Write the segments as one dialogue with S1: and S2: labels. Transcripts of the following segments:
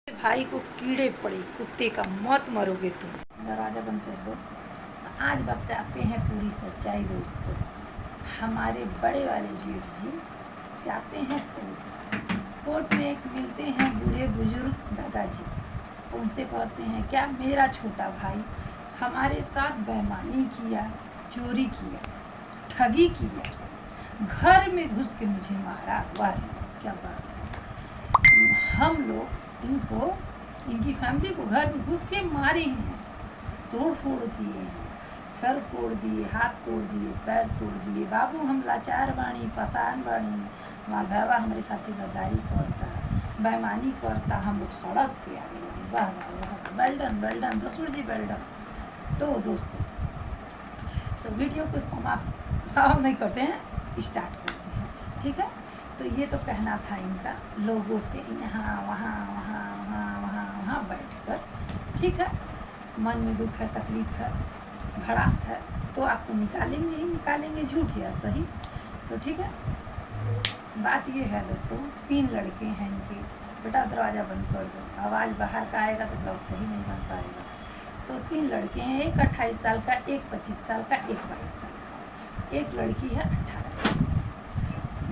S1: भाई को कीड़े पड़े, कुत्ते का मौत मरोगे तुम। दरवाजा बंद कर दो। आज बताते हैं पूरी सच्चाई दोस्तों। हमारे बड़े वाले जेठ जी जाते हैं कोर्ट। कोर्ट में एक मिलते हैं बूढ़े बुजुर्ग दादाजी। उनसे कहते हैं क्या मेरा छोटा भाई हमारे साथ बेईमानी किया, चोरी किया, ठगी किया, घर में घुस के मुझे मारा। वाह क्या बात है। हम लोग इनको, इनकी फैमिली को घर में घुस के मारे हैं, तोड़ फोड़ किए हैं, सर तोड़ दिए, हाथ तोड़ दिए, पैर तोड़ दिए। बाबू हम लाचार बाणी, पसान बाणी, हमारा भैया हमारे साथी गद्दारी करता, बेईमानी करता, हम लोग सड़क पे आ गए। वाह वाह वाह, वेल्डन वेल्डन रसूल जी वेल्डन। तो दोस्तों, तो वीडियो को समाप्त नहीं करते हैं, स्टार्ट करते हैं, ठीक है। तो ये तो कहना था इनका लोगों से यहाँ वहाँ वहाँ वहाँ वहाँ वहाँ बैठकर, ठीक है। मन में दुख है, तकलीफ है, भड़ास है, तो आप तो निकालेंगे ही निकालेंगे, झूठ या सही। तो ठीक है, बात ये है दोस्तों, 3 लड़के हैं इनके। बेटा दरवाज़ा बंद कर दो, आवाज़ बाहर का आएगा तो ब्लॉग सही नहीं बन पाएगा। तो 3 लड़के हैं, एक 28 साल का, एक 25 साल का, एक 22 साल का, एक लड़की है 18 साल की।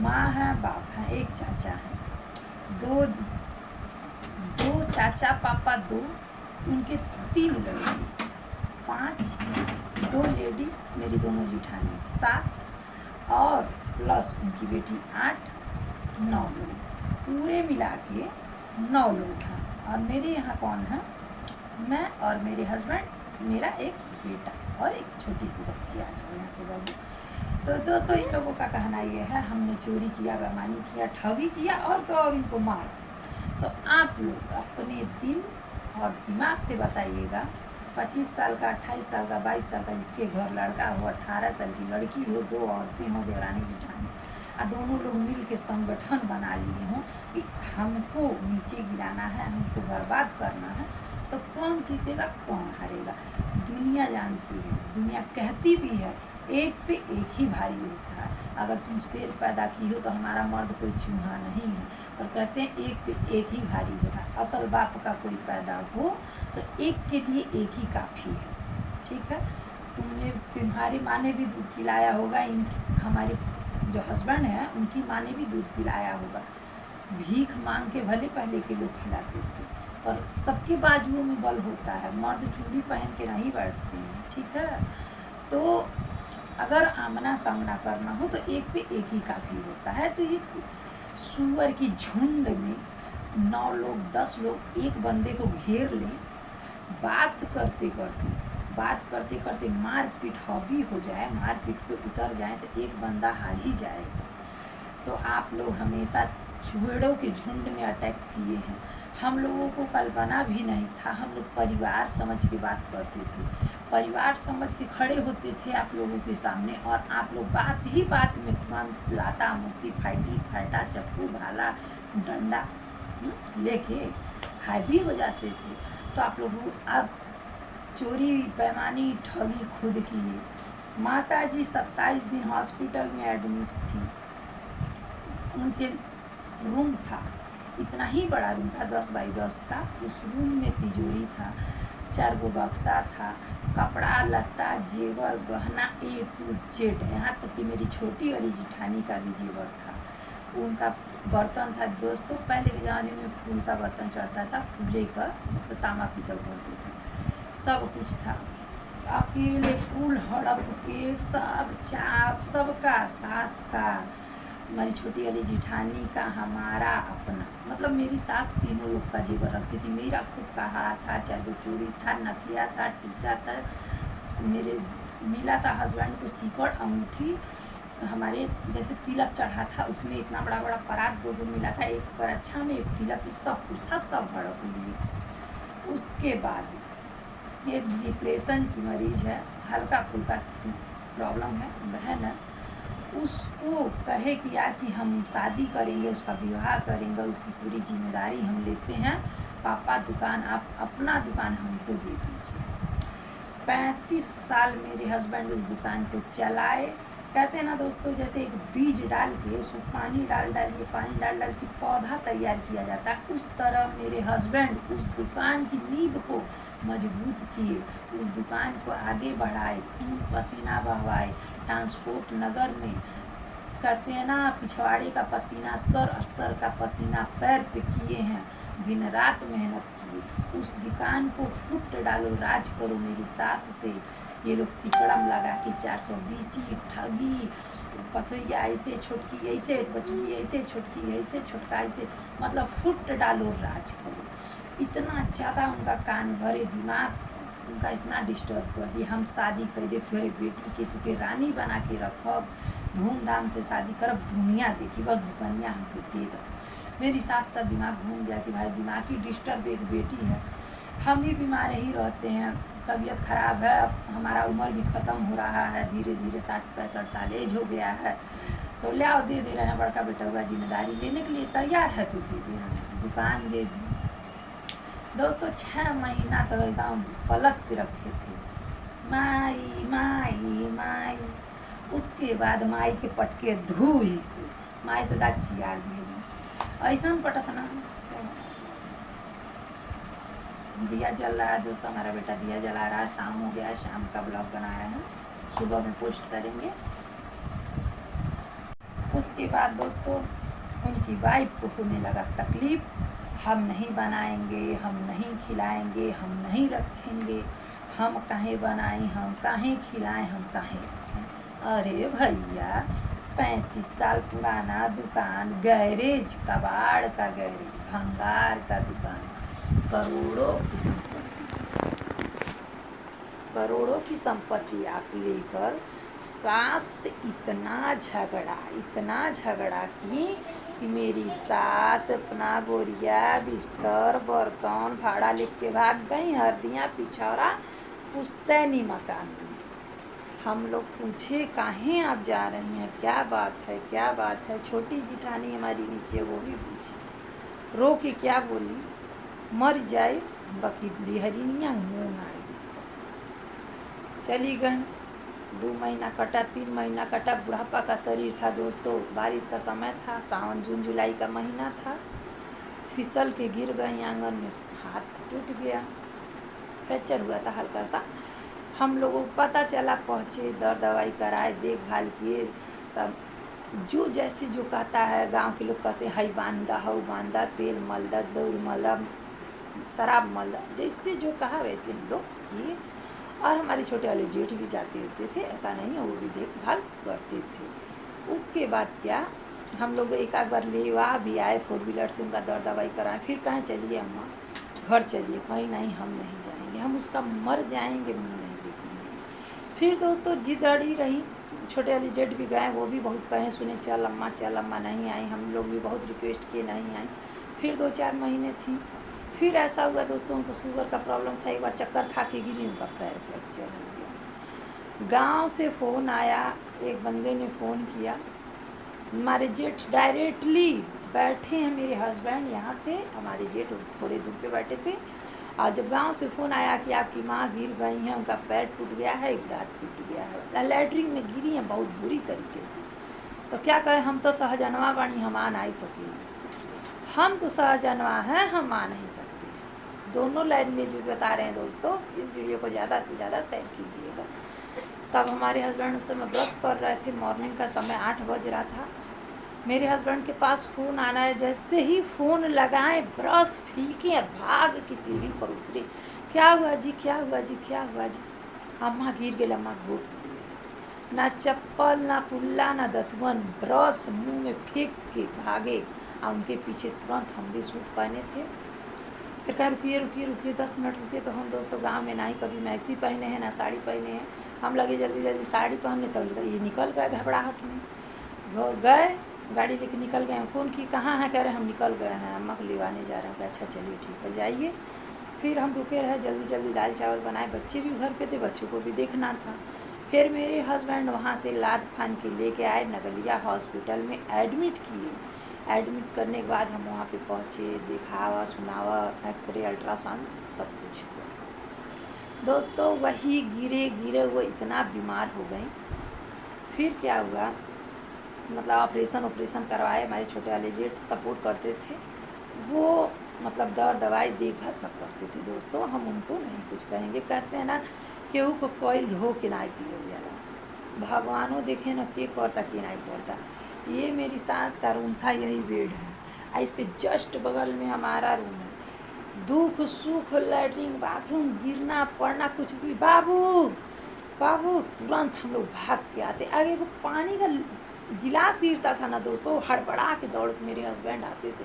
S1: माँ है, बाप है, एक चाचा है, दो चाचा पापा, 2 उनके 3 लड़के, 5, 2 लेडीज़ मेरी दोनों जिठानी, 7 और प्लस उनकी बेटी 8, 9 लोग, पूरे मिला के 9 लोग हैं। और मेरे यहाँ कौन है? मैं और मेरे हस्बैंड, मेरा एक बेटा और एक छोटी सी बच्ची। आ जाओ यहाँ पे बाबू। तो दोस्तों, इन लोगों का कहना ये है हमने चोरी किया, बेईमानी किया, ठगी किया और तो और इनको मारा। तो आप लोग अपने दिल और दिमाग से बताइएगा, 25 साल का, 28 साल का, 22 साल का, जिसके घर लड़का हो, 18 साल की लड़की हो, 2 औरतें हों, देवरानी जेठानी, और दोनों लोग मिल के संगठन बना लिए हों कि हमको नीचे गिराना है, हमको बर्बाद करना है, तो कौन जीतेगा, कौन हारेगा? दुनिया जानती है, दुनिया कहती भी है एक पे एक ही भारी होता है। अगर तुम शेर पैदा की हो तो हमारा मर्द कोई चूहा नहीं है, और कहते हैं एक पे एक ही भारी होता है। असल बाप का कोई पैदा हो तो एक के लिए एक ही काफ़ी है, ठीक है। तुम्हारी माँ ने भी दूध पिलाया होगा, हमारे जो हस्बैंड हैं उनकी माँ ने भी दूध पिलाया होगा। भीख मांग के भले पहले के लोग खिलाते थे, पर सबके बाजुओं में बल होता है, मर्द चूड़ी पहन के नहीं बैठते हैं, ठीक है। तो अगर आमना सामना करना हो तो एक पे एक ही काफ़ी होता है। तो ये सुअर की झुंड में 9 लोग, 10 लोग एक बंदे को घेर लें, बात करते करते मारपीट हॉबी हो जाए, मारपीट पे उतर जाए, तो एक बंदा हार ही जाएगा। तो आप लोग हमेशा चूहेड़ों के झुंड में अटैक किए हैं। हम लोगों को कल्पना भी नहीं था, हम लोग परिवार समझ के बात करते थे, परिवार समझ के खड़े होते थे आप लोगों के सामने, और आप लोग बात ही बात में तुरंत लाता मुक्की, फाटा, चप्पू, भाला, डंडा लेके हावी हो जाते थे। तो आप लोग अब चोरी, बेईमानी, ठगी खुद किए। माता जी 27 दिन हॉस्पिटल में एडमिट थी। उनके रूम था, इतना ही बड़ा रूम था, 10 बाई 10 का। उस रूम में तिजोरी था, 4 गो बक्सा था, कपड़ा लत्ता, जेवर गहना A to Z, यहाँ तक कि मेरी छोटी वाली जिठानी का भी जेवर था। उनका बर्तन था दोस्तों, पहले के ज़माने में फूल का बर्तन चढ़ता था, फूले का, जिसको तांबा पीतल बोलते थे, सब कुछ था। अकेले कुल हड़प के सब चाप, सबका, सास का, हमारी छोटी वाली जिठानी का, हमारा अपना, मतलब मेरी सास तीनों लोग का जेवर रखती थी। मेरा खुद का हार था, 4 गो चूड़ी था, नथिया था, टीका था, मेरे मिला था हस्बैंड को सीकड़, अंगूठी, हमारे जैसे तिलक चढ़ा था उसमें इतना बड़ा बड़ा परात 2 मिला था, एक पर अच्छा में, एक तिलक में, सब कुछ था, सब हड़प लिए। उसके बाद एक डिप्रेशन की मरीज है, हल्का फुल्का प्रॉब्लम है, बहन है, उसको कहे किया कि हम शादी करेंगे, उसका विवाह करेंगे, उसकी पूरी जिम्मेदारी हम लेते हैं, पापा दुकान, आप अपना दुकान हमको दे दीजिए। 35 साल मेरे हस्बैंड उस दुकान को चलाए, कहते हैं ना दोस्तों, जैसे एक बीज डाल के उसमें पानी डाल के पौधा तैयार किया जाता है, उस तरह मेरे हस्बैंड उस दुकान की नींव को मजबूत किए, उस दुकान को आगे बढ़ाए, खून पसीना बहवाए, ट्रांसपोर्ट नगर में कहते हैं ना पिछवाड़े का पसीना सर और सर का पसीना पैर पे किए हैं, दिन रात मेहनत किए, उस दुकान को फुट डालो, राज करो मेरी सास से। ये लोग तिकड़म लगा के 420 ठगी, पथैया ऐसे छोटकी ऐसे बटकी ऐसे छोटकी ऐसे छोटका ऐसे, मतलब फुट डालो राज करो। इतना ज़्यादा उनका कान भरे, दिमाग उनका इतना डिस्टर्ब कर दिया। हम शादी कर दे, फिर बेटी के तुके रानी बना के रखब, धूमधाम से शादी करब, दुनिया देखी, बस दुकनिया हमको दे दो। मेरी सास का दिमाग घूम गया कि भाई दिमागी डिस्टर्ब एक बेटी है, हम भी बीमार ही रहते हैं, तबीयत ख़राब है, अब हमारा उम्र भी ख़त्म हो रहा है, धीरे धीरे 60-65 साल एज हो गया है, तो ले आओ दे रहे हैं। बड़का बेटा हुआ जिम्मेदारी लेने के लिए तैयार है, तो दे दे रहे हैं, दुकान दे दी। दोस्तों 6 महीना तक एकदम पलक पे रखे थे, माई माई माई। उसके बाद माई के पटके धू ही से माई तो दाद चियार दिए, ऐसा पटक ना। दिया जल रहा है दोस्तों, हमारा बेटा दिया जला रहा है, शाम हो गया है, शाम का ब्लॉग बना रहे हैं, सुबह में पोस्ट करेंगे। उसके बाद दोस्तों उनकी वाइफ को होने लगा तकलीफ, हम नहीं बनाएंगे, हम नहीं खिलाएंगे, हम नहीं रखेंगे, हम काहे बनाएं, हम काहे खिलाएं, हम काहे रखें। अरे भैया 35 साल पुराना दुकान, गैरेज, कबाड़ का गैरेज, भंगार का दुकान, करोड़ों की संपत्ति आप लेकर सास से इतना झगड़ा कि मेरी सास अपना बोरिया बिस्तर बर्तन भाड़ा लेके के भाग गई, हरदियाँ पिछौरा पुश्तैनी मकान में। हम लोग पूछे काहे आप जा रही हैं, क्या बात है। छोटी जिठानी हमारी नीचे, वो भी पूछी, रो के क्या बोली, मर जाए बाकी बिहरिनिया मुँह आए। देखो चली गई, 2 महीना कटा, 3 महीना कटा, बुढ़ापा का शरीर था दोस्तों, बारिश का समय था, सावन जून जुलाई का महीना था, फिसल के गिर गई आंगन में, हाथ टूट गया, फ्रैक्चर हुआ था हल्का सा। हम लोगों को पता चला, पहुँचे, दवाई कराए, देखभाल किए, तब जो जैसे जो कहता है, गांव के लोग कहते हैं हई बांधा हऊ बांधा, तेल मलदा, दौड़ मलदा, शराब मलदा, जैसे जो कहा वैसे हम लोग किए। और हमारे छोटे वाले जेठ भी जाते होते थे, ऐसा नहीं है, वो भी देखभाल करते थे। उसके बाद क्या, हम लोग एक आध बार लेवा भी आए 4 व्हीलर से, उनका दवाई कराएं, फिर कहें चलिए अम्मा घर चलिए, कहीं नहीं हम नहीं जाएंगे, हम उसका मर जाएंगे, मुँह नहीं देखेंगे। फिर दोस्तों जिद अड़ी रही, छोटे वाली जेठ भी गए, वो भी बहुत कहे सुने, चल अम्मा नहीं आई, हम लोग भी बहुत रिक्वेस्ट किए, नहीं आई। फिर 2-4 महीने थी, फिर ऐसा हुआ दोस्तों, उनको शुगर का प्रॉब्लम था, एक बार चक्कर खा के गिरी, उनका पैर फ्रैक्चर हो गया। गांव से फ़ोन आया, एक बंदे ने फ़ोन किया, हमारे जेठ डायरेक्टली बैठे हैं, मेरे हस्बैंड यहाँ थे, हमारे जेठ थोड़े दूर पे बैठे थे, और जब गांव से फ़ोन आया कि आपकी माँ गिर गई हैं, उनका पैर टूट गया है, एक दांत टूट गया है, लैटरिन में गिरी हैं बहुत बुरी तरीके से, तो क्या कहें, हम तो सहजनवा बाणी, हम आ नहीं सकेंगे, हम तो सहजनवा हैं, हम आ नहीं सकते। दोनों लैंग्वेज भी बता रहे हैं दोस्तों, इस वीडियो को ज़्यादा से ज़्यादा शेयर कीजिएगा। तब हमारे हस्बैंड उस समय ब्रश कर रहे थे, मॉर्निंग का समय 8 बज रहा था, मेरे हस्बैंड के पास फ़ोन आना है, जैसे ही फ़ोन लगाए ब्रश फीके भाग की सीढ़ी पर उतरे, क्या हुआ जी, अम्मा गिर गई, अम्मा घोट, ना चप्पल ना पुल्ला ना दतवन, ब्रश मुंह में फेंक के भागे, और उनके पीछे तुरंत हम भी सूट पहने थे। फिर कहा रुकिए 10 मिनट रुकिए, तो हम दोस्तों गांव में ना ही कभी मैक्सी पहने हैं ना साड़ी पहने हैं, हम लगे जल्दी साड़ी पहनने, तब ये निकल गए घबराहट में, गए गाड़ी लेके निकल गए। फ़ोन की कहाँ हैं, कह रहे हम निकल गए हैं, अम्मा को लेवाने जा रहे हैं, अच्छा चलिए ठीक है जाइए। फिर हम रुके रहे, जल्दी दाल चावल बनाए, बच्चे भी घर पे थे, बच्चों को भी देखना था। फिर मेरे हस्बैंड वहाँ से लाद फान के लेके आए, नगलिया हॉस्पिटल में एडमिट किए। एडमिट करने के बाद हम वहाँ पे पहुँचे, दिखावा सुनावा, एक्सरे अल्ट्रासाउंड सब कुछ हुआ। दोस्तों वही गिरे वो इतना बीमार हो गई फिर क्या हुआ, मतलब ऑपरेशन करवाए, हमारे छोटे वाले जेठ सपोर्ट करते थे, वो मतलब दर दवाई देखभाल सब करते थे दोस्तों, हम उनको नहीं कुछ कहेंगे। कहते हैं ना केहू को कोई धो के ना पियल जाला, भगवानों देखे न के करता के नहीं करता। ये मेरी सास का रूम था, यही बेड है, और इसके जस्ट बगल में हमारा रूम है। दुख सुख लैट्रिन बाथरूम गिरना पड़ना कुछ भी, बाबू बाबू तुरंत हम लोग भाग के आते। आगे को पानी का गिलास गिरता था ना दोस्तों, हड़बड़ा के दौड़ के मेरे हस्बैंड आते थे।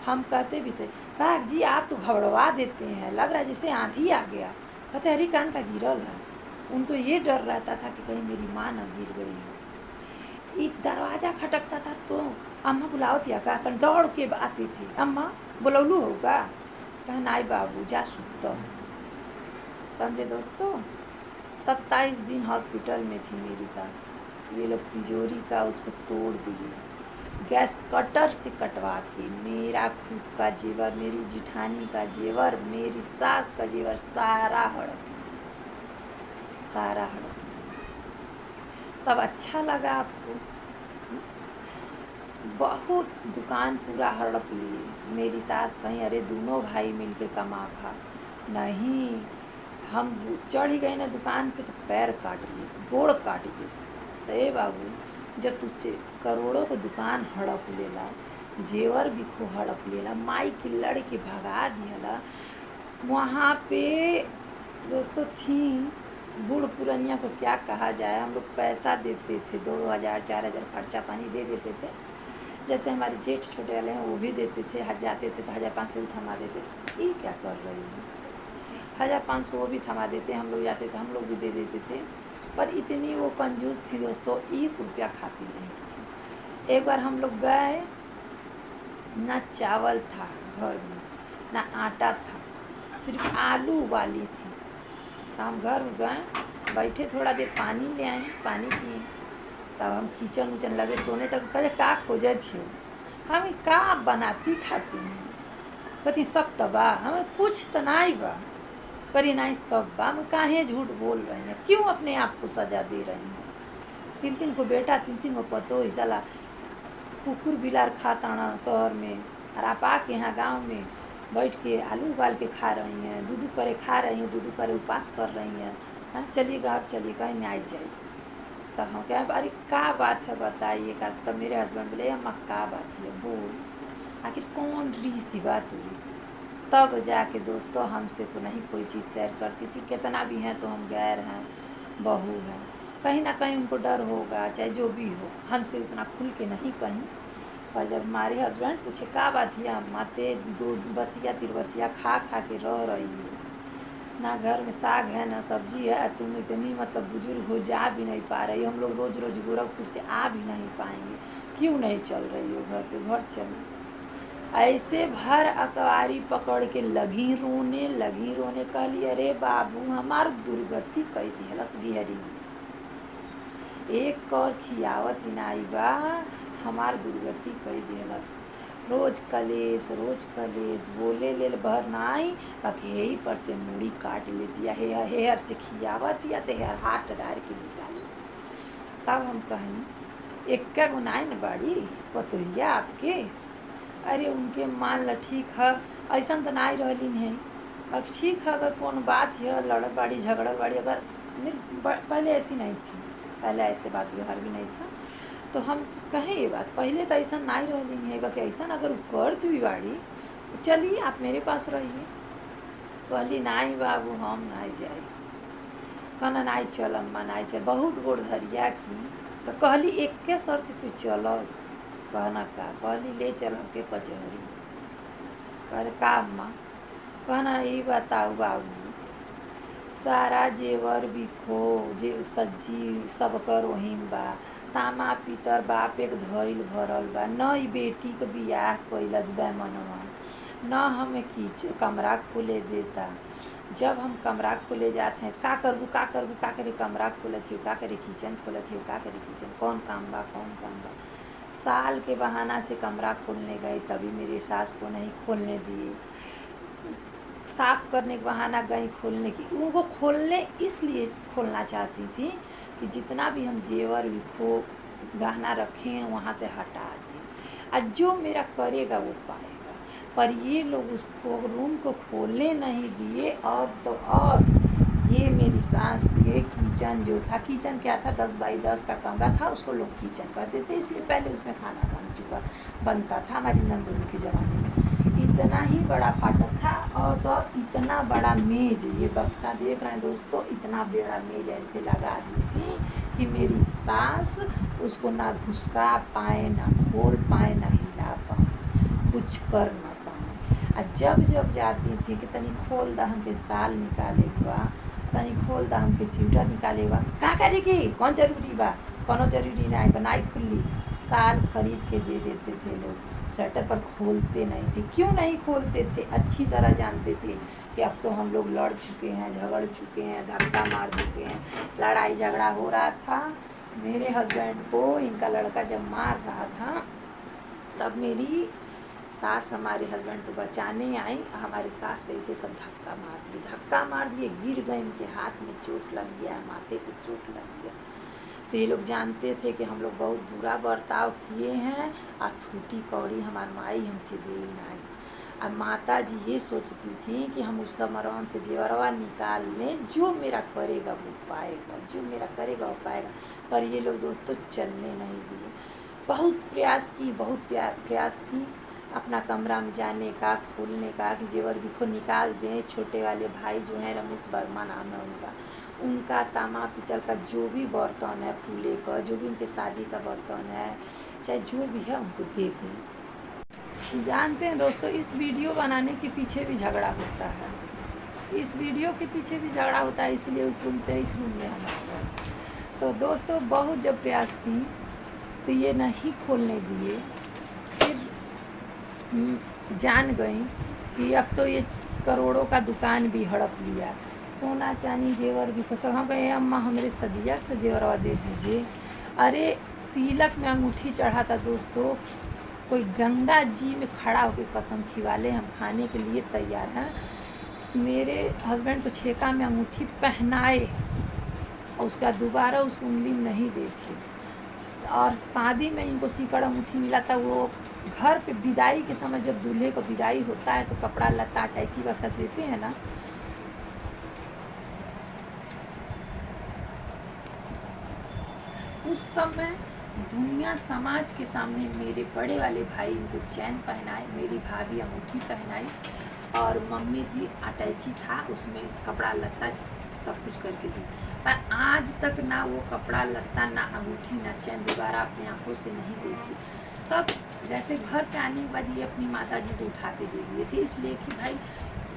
S1: हम कहते भी थे भाग जी आप तो घबरवा देते हैं, लग रहा है जैसे आंधी आ गया। कहते हरी कान का गिरल है। उनको ये डर रहता था कि कहीं मेरी माँ न गिर गई हो। एक दरवाज़ा खटकता था तो अम्मा बुलाओ दिया का, तो दौड़ के आती थी, अम्मा बुलौलू होगा, कहा नाई बाबू जा सुत। समझे दोस्तों, 27 दिन हॉस्पिटल में थी मेरी सास। ये लोग तिजोरी का उसको तोड़ दिए, गैस कटर से कटवा के मेरा खुद का जेवर, मेरी जिठानी का जेवर, मेरी सास का जेवर सारा हड़प। तब अच्छा लगा आपको? बहुत दुकान पूरा हड़प लिए। मेरी सास कहीं अरे दोनों भाई मिलके कमा खा, नहीं हम चढ़ ही गए ना दुकान पे तो पैर काट लिए, गोड़ काट दिए। तो ए बाबू जब तू करोड़ों को दुकान हड़प लेला, जेवर भी खो हड़प लेला, माई की लड़ के भगा दिया। वहाँ पे दोस्तों थी बूढ़ पुरनिया को क्या कहा जाए, हम लोग पैसा देते थे, 2000 4000 खर्चा पानी दे देते थे। जैसे हमारे जेठ छोटे वाले हैं वो भी देते थे, जाते थे तो 1500 भी थमा देते। ये क्या कर रही है, 1500 वो भी थमा देते, हम लोग जाते थे हम लोग भी दे देते थे। पर इतनी वो कंजूस थी दोस्तों, 1 रुपया खाती नहीं थी। एक बार हम लोग गए, ना चावल था घर में, ना आटा था, सिर्फ आलू उबाली थी। तो हम घर में गए, बैठे थोड़ा देर पानी ले आए, पानी पिए। तब हम किचन उचन लगे टोने टक, कहे का खोजे थी, हमें का बनाती खाती हैं, कहती सब तबा, हमें कुछ तो नहीं बा, करी नहीं सब बा, हम काहे झूठ बोल रही हैं, क्यों अपने आप को सजा दे रही हैं। 3 को बेटा 3 को पतो, साला कुकुर बिलार खाता शहर में, और आप आके यहाँ गाँव में बैठ के आलू उबाल के खा रही हैं, दूध करे खा रही हैं, दूध करे उपास कर रही हैं। हाँ चलिएगा चलिएगा न्याय जाए। तब हम क्या अरे क्या बात है बताइए का। तब मेरे हस्बैंड बोले अम्मा क्या बात है बोल, आखिर कौन रीसी बात हुई। तब जाके दोस्तों हमसे तो नहीं कोई चीज़ शेयर करती थी, कितना भी हैं तो हम गैर हैं, बहू हैं, कहीं ना कहीं उनको डर होगा, चाहे जो भी हो, हमसे उतना खुल के नहीं कहीं। और जब हमारे हस्बैंड पूछे क्या बात है अम्मा, ते 2 बसिया 3 बसिया खा खा के रह रही है, ना घर में साग है ना सब्जी है, तुम इतनी मतलब बुजुर्ग हो जा भी नहीं पा रही, हम लोग रोज़ रोज़ गोरखपुर से आ भी नहीं पाएंगे, क्यों नहीं चल रही हो घर पे, घर चलो। ऐसे भर अकवारी पकड़ के लगी रोने, कहली अरे बाबू हमार दुर्गति कई दिहलस बिहरी, एक और खियावत नाई बा, हमार दुर्गति कई दिहलस। रोज कलेश बोले ले भर नाई, बाकी यही पर से मूड़ी काट लेती है, हेयर से खियावत या तो हेयर हाथ डाल के निकाली। तब हम कहनी एक क्या गुनाई न बाड़ी पतोहिया आपके, अरे उनके मान ल ठीक है, ऐसा तो ना रही है, अब ठीक है अगर कौन बात है लड़त बाड़ी झगड़ल बाड़ी, अगर पहले ऐसी नहीं थी, पहले ऐसे बात व्यवहार भी नहीं था, तो हम कहें ये बात पहले तो ऐसा ना रही है, बाकी ऐसा अगर करती भी बाड़ी तो चलिए आप मेरे पास रहिए। कहली नाई बाबू हम ना जाए, कहना नाई चल अम्मा नाई चल, बहुत गोड़ धरिया की। तो कहली एक के शर्त पे चलो, कहना का, कहली ले चल के कचहरी। कह का अम्मा, कहना ये बताओ बाबू सारा जेवर भी खो जे सज्जी सब कर वहीं बा, तामा पीतर बाप एक धइल भरल बा, न ई बेटी के बियाह कैलस बा मनवा, न हमें कमरा खोले देता, जब हम कमरा खोले जाते हैं का करबू का करे कमरा खोलत हो, का करे किचन खोलत हो, का करे किचन, कौन काम बा। साल के बहाना से कमरा खोलने गए तभी मेरे सास को नहीं खोलने दिए, साफ करने के बहाना गई खोलने की, उनको खोलने इसलिए खोलना चाहती थी कि जितना भी हम जेवर विखो गहना रखे हैं वहाँ से हटा दें, और जो मेरा करेगा वो पाएगा। पर ये लोग उस रूम को खोलने नहीं दिए। और तो और ये मेरी सास के किचन जो था, किचन क्या था, 10 बाई 10 का कमरा था, उसको लोग किचन कहते थे, इसलिए पहले उसमें खाना बनता था हमारी नंदन के ज़माने में। इतना ही बड़ा फाटक था, और तो इतना बड़ा मेज़, ये बक्सा देख रहे हैं दोस्तों, इतना बड़ा मेज़ ऐसे लगा दी थी कि मेरी सास उसको ना घुसका पाए, ना खोल पाए, ना हिला पाए, कुछ कर ना पाए। और जब जाती थी कि तनी खोल दा हमके साल निकाले हुआ, तनी खोल दा हमके स्वेटर निकाले हुआ, का करेगी, कौन जरूरी बा, कोनो जरूरी नहीं, बनाई खुली साल खरीद के दे देते थे लोग, स्वेटर पर खोलते नहीं थे। क्यों नहीं खोलते थे? अच्छी तरह जानते थे कि अब तो हम लोग लड़ चुके हैं, झगड़ चुके हैं, धक्का मार चुके हैं, लड़ाई झगड़ा हो रहा था। मेरे हस्बैंड को इनका लड़का जब मार रहा था, तब मेरी सास हमारे हस्बैंड को बचाने आई, हमारी सास वैसे सब धक्का मार दिए, गिर गए, उनके हाथ में चोट लग गया, माथे पे चोट लग गया। तो ये लोग जानते थे कि हम लोग बहुत बुरा बर्ताव किए हैं, और फूटी कौड़ी हमारी माई हमके दे आई। अब माता जी ये सोचती थी कि हम उसका मरवाम से जेवरवा निकाल लें, जो मेरा करेगा वो पाएगा, जो मेरा करेगा वो पाएगा। पर ये लोग दोस्तों चलने नहीं दिए। बहुत प्रयास की, बहुत प्रयास की अपना कमरा में जाने का, खोलने का, कि जेवर भी को निकाल दें। छोटे वाले भाई जो हैं, रमेश वर्मा नाम है उनका तामा पीतल का जो भी बर्तन है, फूले का जो भी उनके शादी का बर्तन है, चाहे जो भी है, उनको दे दें। जानते हैं दोस्तों, इस वीडियो बनाने के पीछे भी झगड़ा होता है, इस वीडियो के पीछे भी झगड़ा होता है, इसलिए उस रूम से इस रूम में हम आ गए। तो दोस्तों बहुत जब प्रयास की तो ये नहीं खोलने दिए। फिर जान गई कि अब तो ये करोड़ों का दुकान भी हड़प लिया, सोना चांदी जेवर भी सब। हम कहे अम्मा हमारे सदिया का जेवरवा दे दीजिए। अरे तिलक में अंगूठी चढ़ा था दोस्तों, कोई गंगा जी में खड़ा होकर कसम खिवाले हम खाने के लिए तैयार हैं। मेरे हस्बैंड को छेका में अंगूठी पहनाए और उसका दोबारा उस उंगली में नहीं देखी। और शादी में इनको सीकड़ अंगूठी मिला था। वो घर पे विदाई के समय जब दूल्हे को विदाई होता है तो कपड़ा लत्ता अटैची बक्सा देते हैं ना, उस समय दुनिया समाज के सामने मेरे बड़े वाले भाई इनको चैन पहनाए, मेरी भाभी अंगूठी पहनाई, और मम्मी जी अटैची था उसमें कपड़ा लत्ता सब कुछ करके दी। पर आज तक ना वो कपड़ा लत्ता, ना अंगूठी, ना चैन दोबारा अपनी आंखों से नहीं देखी। सब जैसे घर पे आने के बाद ये अपनी माता जी को उठा के दे दिए थे, इसलिए कि भाई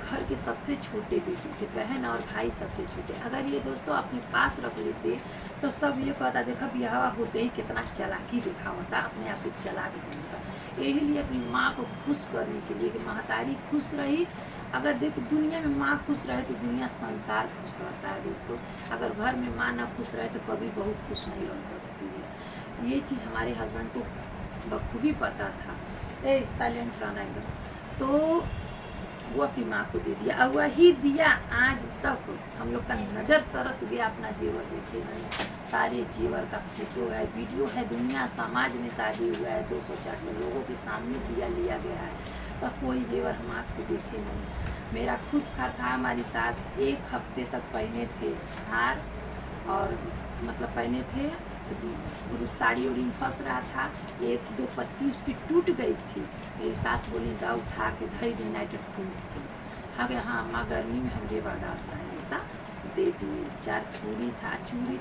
S1: घर के सबसे छोटे बेटे थे, बहन और भाई सबसे छोटे। अगर ये दोस्तों अपने पास रख लेते तो सब ये कहता, देखा ब्याह होते ही कितना चालाकी दिखा होता, अपने आप को चालाक बनता। यही लिए अपनी माँ को खुश करने के लिए कि महतारी खुश रही। अगर देखो दुनिया में माँ खुश रहे तो दुनिया संसार खुश रहता है दोस्तों। अगर घर में माँ ना खुश रहे तो कभी बहुत खुश नहीं रह सकती है। ये चीज़ हमारे हस्बैंड को बखूबी पता था। साइलेंट रहना एकदम। तो वो अपनी माँ को दे दिया, और वही दिया आज तक हम लोग का नज़र तरस गया अपना जेवर देखे नहीं। सारे जेवर का फोटो है, वीडियो है, दुनिया समाज में शादी हुआ है, 200-400 लोगों के सामने दिया लिया गया है, पर कोई जेवर हम आँख से देखे नहीं। मेरा खुद का था, हमारी सास 1 हफ्ते तक पहने थे हार, और मतलब पहने थे तो साड़ी उड़ी फंस रहा था, 1-2 पत्ती उसकी टूट गई थी। मेरी सास बोली दा उठा के धई दिन नाइट टूट थी। हाँ कि हाँ अम्मा गर्मी में हमरे बर्दाश्त नहीं होता, दे दिए। 4 चूड़ी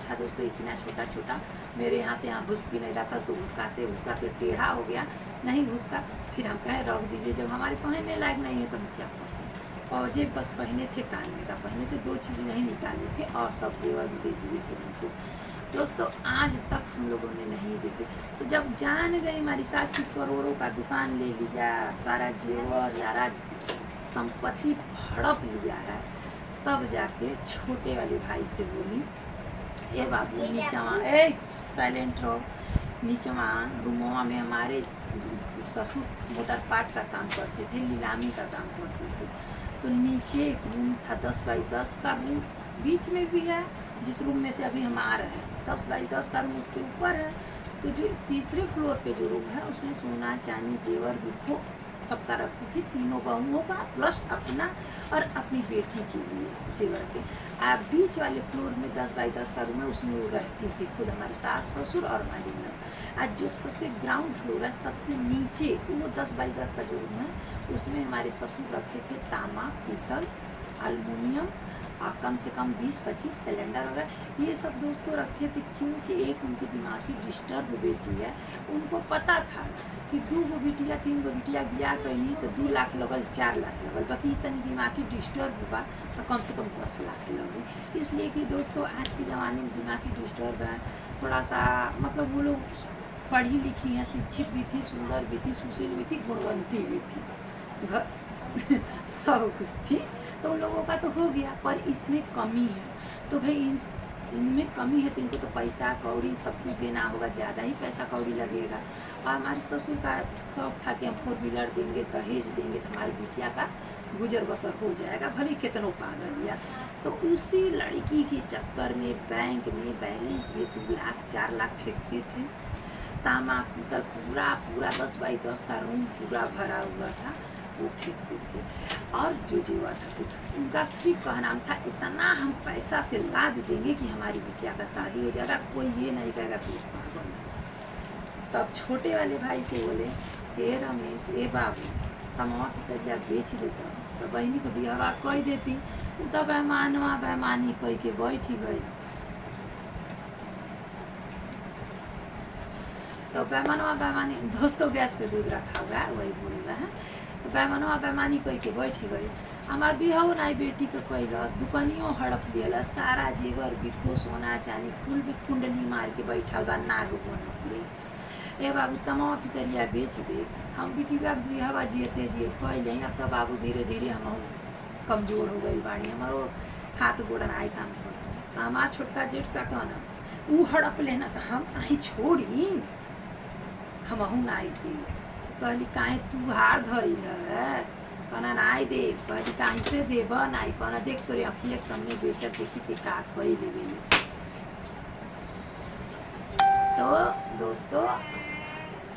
S1: था दोस्तों, इतना छोटा छोटा, मेरे यहाँ से यहाँ घुसकी नहीं रहा था, तो घुसकाते टेढ़ा हो गया, नहीं घुसका। फिर हम कहें रख दीजिए, जब हमारे पहनने लायक नहीं है तो हम क्या पहने। और जे बस पहने थे, कान में का पहने थे, 2 चीज़ नहीं निकाले थे, और सब जेवर भी दे दिए थे उनको। दोस्तों आज तक हम लोगों ने नहीं देखे। तो जब जान गई हमारी सास की करोड़ों का दुकान ले लिया, सारा जेवर यारा संपत्ति हड़प लिया है, तब जाके छोटे वाले भाई से बोली, ए बाबू नीचवा, ए साइलेंट रहो, नीचवा रूमवा में हमारे ससुर मोटर पार्ट का काम करते थे, नीलामी का काम करते थे। तो नीचे एक रूम था 10 बाई 10 का रूम, बीच में भी है जिस रूम में से अभी हम आ रहे हैं 10 बाई 10 का रूम उसके ऊपर है। तो जो तीसरे फ्लोर पे जो रूम है उसमें सोना चांदी जेवर बिट्ठो सबका रखती थी, तीनों बहुओं का प्लस अपना और अपनी बेटी के लिए जेवर के। आप बीच वाले फ्लोर में 10 बाई 10 का रूम है उसमें वो रहती थी खुद हमारे सास ससुर और हमारी ननद। आज जो सबसे ग्राउंड फ्लोर है सबसे नीचे वो 10 बाई 10 का जो रूम है उसमें हमारे ससुर रखे थे तांबा पीतल एल्युमिनियम और कम से कम 20-25 सिलेंडर वगैरह ये सब दोस्तों रखे थे, क्योंकि एक उनकी दिमागी डिस्टर्ब बेटी है। उनको पता था कि 2 गो बिटिया 3 गो बिटिया गया कहीं तो 2 लाख लगल 4 लाख लगल, बाकी इतनी दिमागी डिस्टर्ब हुआ तो कम से कम 10 लाख लगे। इसलिए कि दोस्तों आज के ज़माने में दिमागी डिस्टर्ब है थोड़ा सा, मतलब वो लोग पढ़ी लिखी हैं, शिक्षित भी थी, सुंदर भी थी, सुशील भी थी, गुणवंती भी थी, सब कुछ थी, तो उन लोगों का तो हो गया। पर इसमें कमी है तो भाई इनमें कमी है तो इनको तो पैसा कौड़ी सब कुछ देना होगा, ज़्यादा ही पैसा कौड़ी लगेगा। और हमारे ससुर का शौक था कि हम 4 व्हीलर देंगे, दहेज देंगे तो हमारी बिटिया का गुजर बसर हो जाएगा, भले कितनों पागल लिया। तो उसी लड़की के चक्कर में बैंक में बैलेंस भी 2 लाख 4 लाख फेंकते थे। तांबा पीतल पूरा 10 बाई 10 का रूम पूरा भरा हुआ था, वो फेंकते थे। और जो जेवर था उनका सिर्फ का नाम था इतना हम पैसा से लाद देंगे कि हमारी बिटिया का शादी हो जाएगा, कोई ये नहीं कहेगा कि पागल। तब छोटे वाले भाई से बोले हे रमेश ए बाबू तमाम पितरिया बेच देता तो बहनी को बिहवा कह देती, तब बेमानवा बेमानी कह के बैठ गई। तो पैमानवा पैमानी दोस्तों गैस पे दूध रखा हुआ है वही बोल रहे हैं। तो पैमानवा पैमानी कह के बैठ गई। हमार बिहाव नाई बेटी के कैलस, दुकानियों हड़प दिलस, सारा जेवर बिको सोना चांदी फूल भी कुंडली मार के बैठल बा नाग बन। ए बाबू तमाम पितरिया बेच दे, हम बेटी का बिहावा जियते जियत कैले। अब तो बाबू धीरे धीरे हम कमजोर हो गई बाड़ी, हमारो हाथ गोड़ नाई काम करता। हमार छोटका जेठ का कहना ऊ हड़प लेना तो हम नहीं छोड़ी, हमहू नाई दे। कहली काहे तू हार धरी है, कहना नाई दे, कहली काहे से देब नाई, कहना देख तोरे अखिले के सामने बेचत देखी ते का कही लेवे। तो दोस्तों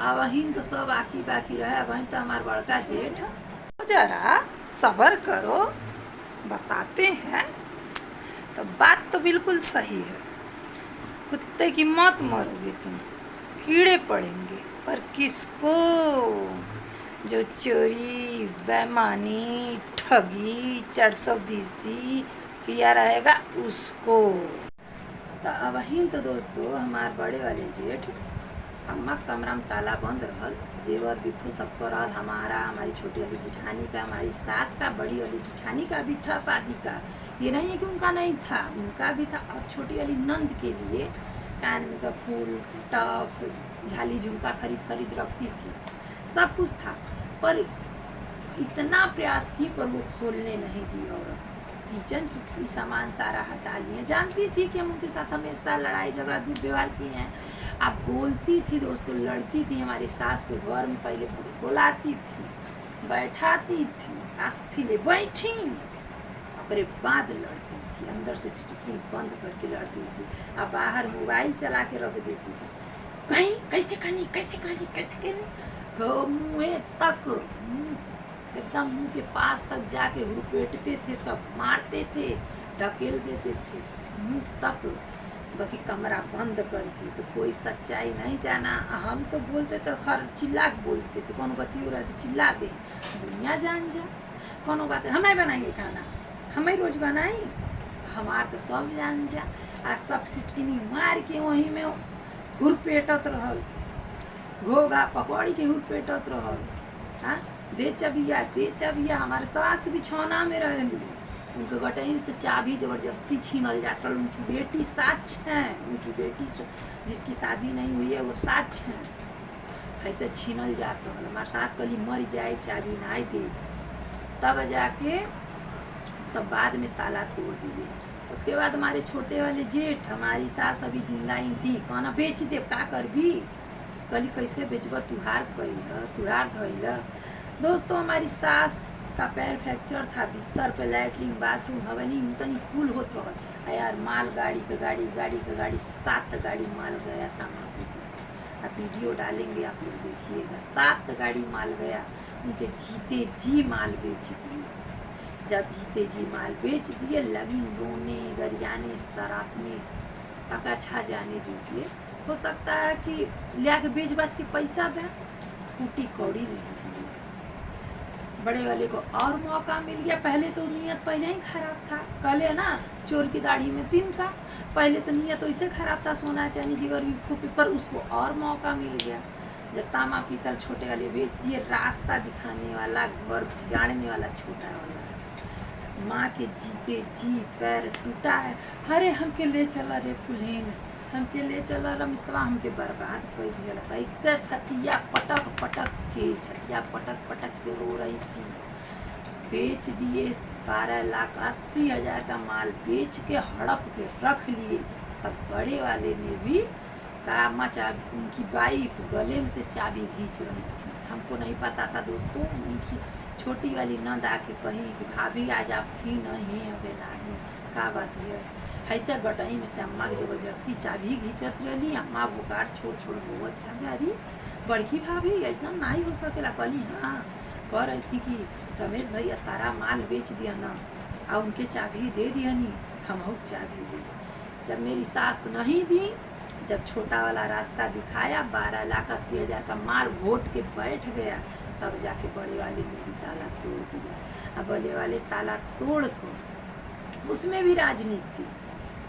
S1: अब अहिन तो सब आकी बाकी रहे, अब तो हमार बड़का जेठ जरा सब्र करो बताते हैं। तो बात तो बिल्कुल सही है, कुत्ते की मौत मरोगे तुम, कीड़े पड़ेंगे, पर किसको? जो चोरी बेईमानी ठगी 420 किया रहेगा उसको। तो अब ही तो दोस्तों हमारे बड़े वाले जेठ अम्मा कमरा में ताला बंद रहल, जेवर बिखू सबको रहल, हमारा हमारी छोटी वाली जिठानी का, हमारी सास का, बड़ी वाली जिठानी का भी था शादी का। ये नहीं है कि उनका नहीं था, उनका भी था। और छोटी वाली नंद के लिए कान में का फूल टॉप्स झाली झुमका खरीद रखती थी, सब कुछ था। पर इतना प्रयास की पर वो खोलने नहीं दी। और किचन की सामान सारा हटा लिए, जानती थी कि हम उनके साथ हमेशा लड़ाई झगड़ा दुर्व्यवहार किए हैं। आप बोलती थी दोस्तों, लड़ती थी हमारी सास को घर में, पहले बुलाती थी, बैठाती थी, आस्थी ले बैठी, अपने बाद लड़ती थी, अंदर से सिटकी बंद करके लड़ती थी। अब बाहर मोबाइल चला के रख देती थी, कहीं कैसे कहनी मुँह तक, एकदम मुंह के पास तक जाके हुरपेटते थे, सब मारते थे, ढकेल देते थे मुंह तक। बाकी कमरा बंद करके, तो कोई सच्चाई नहीं जाना। हम तो बोलते तो हर चिल्ला के बोलते थे, कौन बती हो रहा है तो चिल्ला दे, दुनिया जान जा, कौन बात है हम नहीं बनाएंगे खाना, हम ही रोज बनाई, हमार तो सब जान जा। आ सब सिटकिनी मार के वहीं में हुरपेटत रहल, घोगा पकौड़ी के हुरपेटत रहल। हाँ दे चबिया। हमारे सास बिछौना में रहेली, उनके गटई से चाबी जबरदस्ती छीनल जाता। उनकी बेटी साच है, उनकी बेटी जिसकी शादी नहीं हुई है वो साच है, ऐसे छीनल जाता। हमारे सास कली मर जाए चाबी नहीं दे, तब जाके सब बाद में ताला तोड़ दिए। उसके बाद हमारे छोटे वाले जेठ, हमारी सास अभी जिंदा ही थी, कहना बेच दे का कर भी, कली कैसे बेचब, तुहार धैल। दोस्तों हमारी सास का पैर फ्रैक्चर था, बिस्तर पे लैट्रिन बाथरूम हगनी तनी कुल होत रहल, यार माल गाड़ी का गाड़ी, गाड़ी का गाड़ी, 7 गाड़ी माल गया था। आप वीडियो डालेंगे, आप लोग देखिएगा, 7 गाड़ी माल गया। उनके जीते जी माल बेच दिए। जब जीते जी माल बेच दिए, लगी रोने गरियाने सरापने। पका छा जाने दीजिए, हो सकता है कि लिया के बेच बाच के पैसा दें, टूटी कौड़ी नहीं दी। बड़े वाले को और मौका मिल गया। पहले तो नीयत पहले ही खराब था, कल है ना चोर की दाढ़ी में तिनका। पहले तो नीयत वैसे खराब था, सोना चांदी जीवर भी खूब, पर उसको और मौका मिल गया। जब तांबा पीतल छोटे वाले बेच दिए, रास्ता दिखाने वाला, घर बिगाड़ने वाला छोटा वाला। माँ के जीते जी पैर टूटा है। अरे हमके ले चला रे कुलेन, हमके ले चला रमिसवा, हमके बर्बाद कर दिया। इससे छतिया पटक पटक के रो रही थी। बेच दिए 12,80,000 का माल बेच के हड़प के रख लिए। तब बड़े वाले ने भी कहा, उनकी वाइफ गले में से चाबी खींच रही थी। हमको नहीं पता था दोस्तों, उनकी छोटी वाली नंद आके कही कि भाभी आज आप थी नहीं, अबे नहीं का बात है। ऐसे गटही में से अम्मा की जबरदस्ती चाबी घींचत रही। अम्मा बुकार छोड़ बोवत रहे। अरे बड़की भाभी ऐसा नहीं हो सकेला। कहली हाँ, कह रही थी कि रमेश भैया सारा माल बेच दिया ना, और उनके चाबी दे दिया नहीं, हम चाबी दी। जब मेरी सास नहीं दी, जब छोटा वाला रास्ता दिखाया, 12,80,000 का माल घोट के बैठ गया, तब जाके बड़े वाले ने भी ताला तोड़ दिया। अब बड़े वाले ताला तोड़ कर, उसमें भी राजनीति,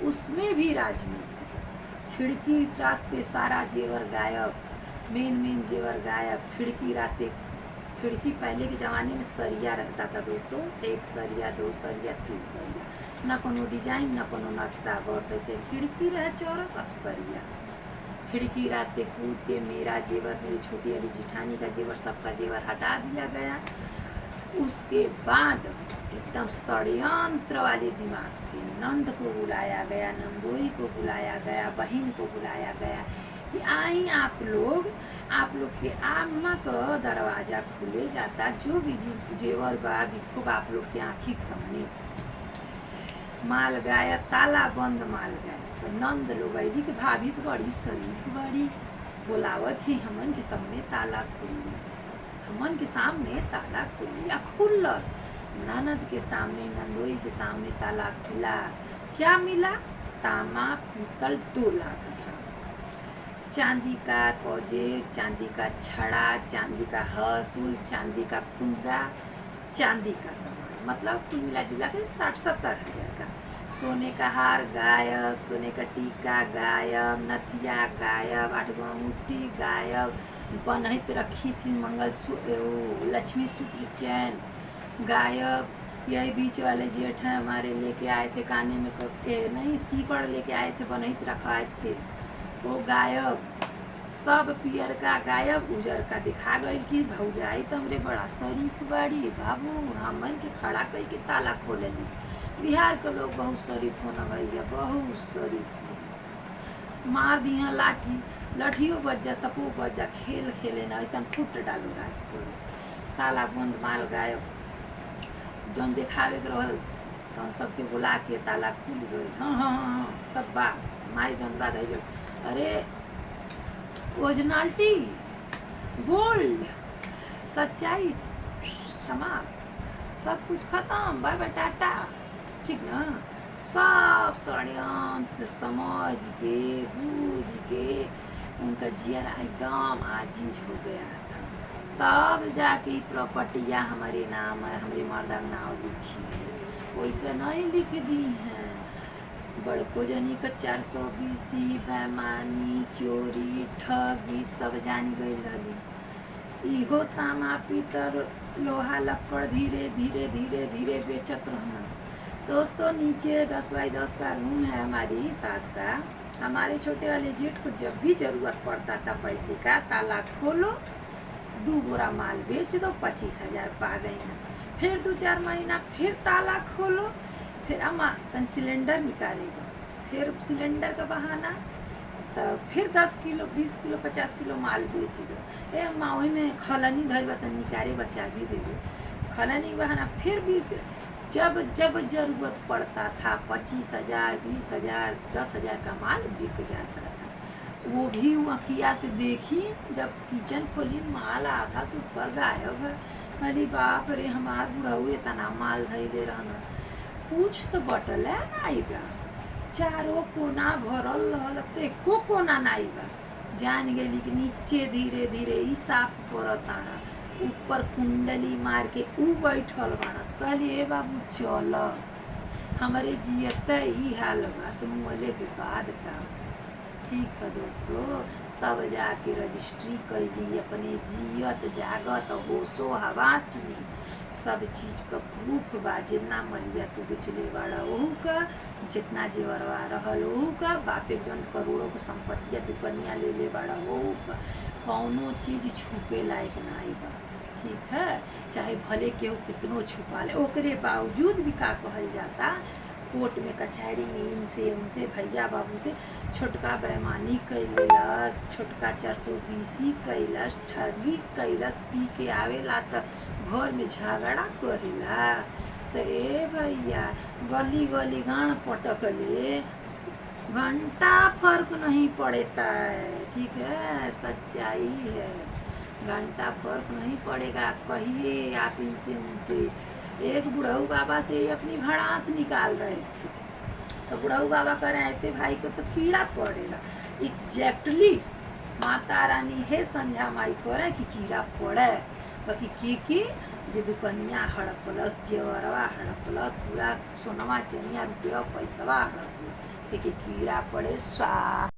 S1: उसमें भी राजनीति। खिड़की रास्ते सारा जेवर गायब, मेन जेवर गायब। खिड़की रास्ते, खिड़की पहले के ज़माने में सरिया रहता था दोस्तों, 1 सरिया 2 सरिया 3 सरिया, न कोनो डिजाइन न कोनो नक्शा, बस ऐसे खिड़की रहे चौरस, अब सरिया। खिड़की रास्ते कूद के मेरा जेवर, मेरी छोटी वाली जिठानी का जेवर, सबका जेवर हटा दिया गया। उसके बाद एकदम षड्यंत्र वाले दिमाग से नंद को बुलाया गया, नंदोई को बुलाया गया, बहन को बुलाया गया कि आई आप लोग के आमा का दरवाज़ा खुले जाता, जो भी जेवर बा बिखूब आप लोग के आँखी के सामने। माल गायब, ताला बंद, माल गायब। तो नंद लोग अली कि भाभी तो बड़ी शरीफ बड़ी, बोलावत ही हमन के सामने ताला खुली, हमन के सामने ताला खुली। खुल ननद के सामने, नंदोई के सामने ताला खुला। क्या मिला? तांबा पीतल 2 लाख का, चांदी का पौजेब, चांदी का छड़ा, चांदी का हसूल, चांदी का कुंदा, चांदी का सामान, मतलब कुल मिला जुला के 60-70 हज़ार का। सोने का हार गायब, सोने का टीका गायब, नथिया गायब, 8 गो अंगूठी गायब, बनहित रखी थी मंगलसूत्र, लक्ष्मी सूत्र चैन गायब। यही बीच वाले जेठ हैं हमारे, लेके आए थे काने में करके, नहीं सीकड़ लेके आए थे, बनहित रखाए थे, वो गायब। सब पियर का गायब, उजर का दिखा गई कि भौजाई तो हमरे बड़ा शरीफ बाड़ी बाबू, हमन के खड़ा कई के ताला खोले ली। बिहार के लोग बहुत शरीफ होना भैया, बहुत शरीफ। मार दिया लाठी, लठियों बज्जा, सपो बज्जा, खेल खेले ना, ऐसा फुट डालो राज को। ताला बंद, माल गायब। जौन दिखावे के रहल तो सबके बुला के ताला खुल गई। हाँ, सब बा माई जौन बात है। अरे ओरिजिनलिटी, गोल्ड, सच्चाई समाप्त, सब कुछ खत्म, बाय बाय टाटा, ठीक ना। सब षड्यंत्र समझ के बूझ के उनका जिया एकदम आजीज हो गया था। तब जाके प्रॉपर्टियाँ हमारे नाम है, हमारे मर्दा नाम लिखी है, वैसे नहीं लिख दी हैं। बड़को जनी का 420 बेमानी, चोरी, ठगी सब जान गई लगी। इहो तांबा पीतल लोहा लक्कड़ धीरे धीरे धीरे धीरे बेचत रहना। दोस्तों नीचे 10 बाई 10 का रूम है हमारी सास का। हमारे छोटे वाले जेठ को जब भी ज़रूरत पड़ता था पैसे का, ताला खोलो, 2 बोरा माल बेच दो, 25,000 पा गई हैं। फिर 2-4 महीना फिर ताला खोलो, फिर अम्मा तन सिलेंडर निकालेगा, फिर सिलेंडर का बहाना, तो फिर 10 किलो 20 किलो 50 किलो माल बेच दो। ए अम्मा वही में खलनी धर बतन निकाले, बच्चा भी दे दो, खलनी बहाना, फिर 20 जब जब जरूरत पड़ता था 25,000 20,000 10,000 का माल बिक जाता था। वो भी अखिया से देखी, जब किचन खोली माल आधा से ऊपर गायब है। अरे बाप रे, हमार बुढ़ऊ इतना माल धैले रहना, कुछ तो बटल है नाई बा, चारों कोना भरल रहल, अब तो एको कोना नाई बा। जान गेली कि नीचे धीरे धीरे ही साफ करताना, ऊपर कुंडली मार के ऊ बैठल बाना। कहली ए बाबू चल, हमारे जियत ही हाल बा, तुम मोले के बाद का। ठीक है दोस्तों, तब जाके रजिस्ट्री कैली, अपने जियत जागत होशो हवास में सब चीज का प्रूफ बा। जितना मलिया तू बेचले बाड़ा ओहू का, जितना जेवरवा रहल ओहू का, बापे जन करोड़ों के संपत्तिया तू कन्या ले ले बाड़ा ओहू का, कौनो चीज छुपे लायक नहीं बा। ठीक है, चाहे भले केहू कितनो छुपा ले, ओकरे बावजूद भी का कहल जाता, कोर्ट में कचहरी में इनसे उनसे भैया बाबू से छोटका बेईमानी कैलस, छोटका 420 कैलस, ठगी कैलस, पी के आवेला तो घर में झगड़ा करेला। तो ए भैया गली गली गान पटकले, घंटा फर्क नहीं पड़ता है। ठीक है, सच्चाई है, घंटा फर्क नहीं पड़ेगा। कहिए आप इनसे उनसे। एक बुढ़ऊ बाबा से अपनी भड़ास निकाल रहे थे, तो बुढ़ऊ बाबा कह रहे हैं ऐसे भाई को तो कीड़ा पड़ेगा। एग्जैक्टली माता रानी है संझा माई करे कि कीड़ा पड़े, बाकी की जे दुकनिया हड़पलस, जेवरवा हड़पलस, पूरा सोनवा चनिया रुपया पैसवा हड़पलस, कीड़ा पड़े स्वा।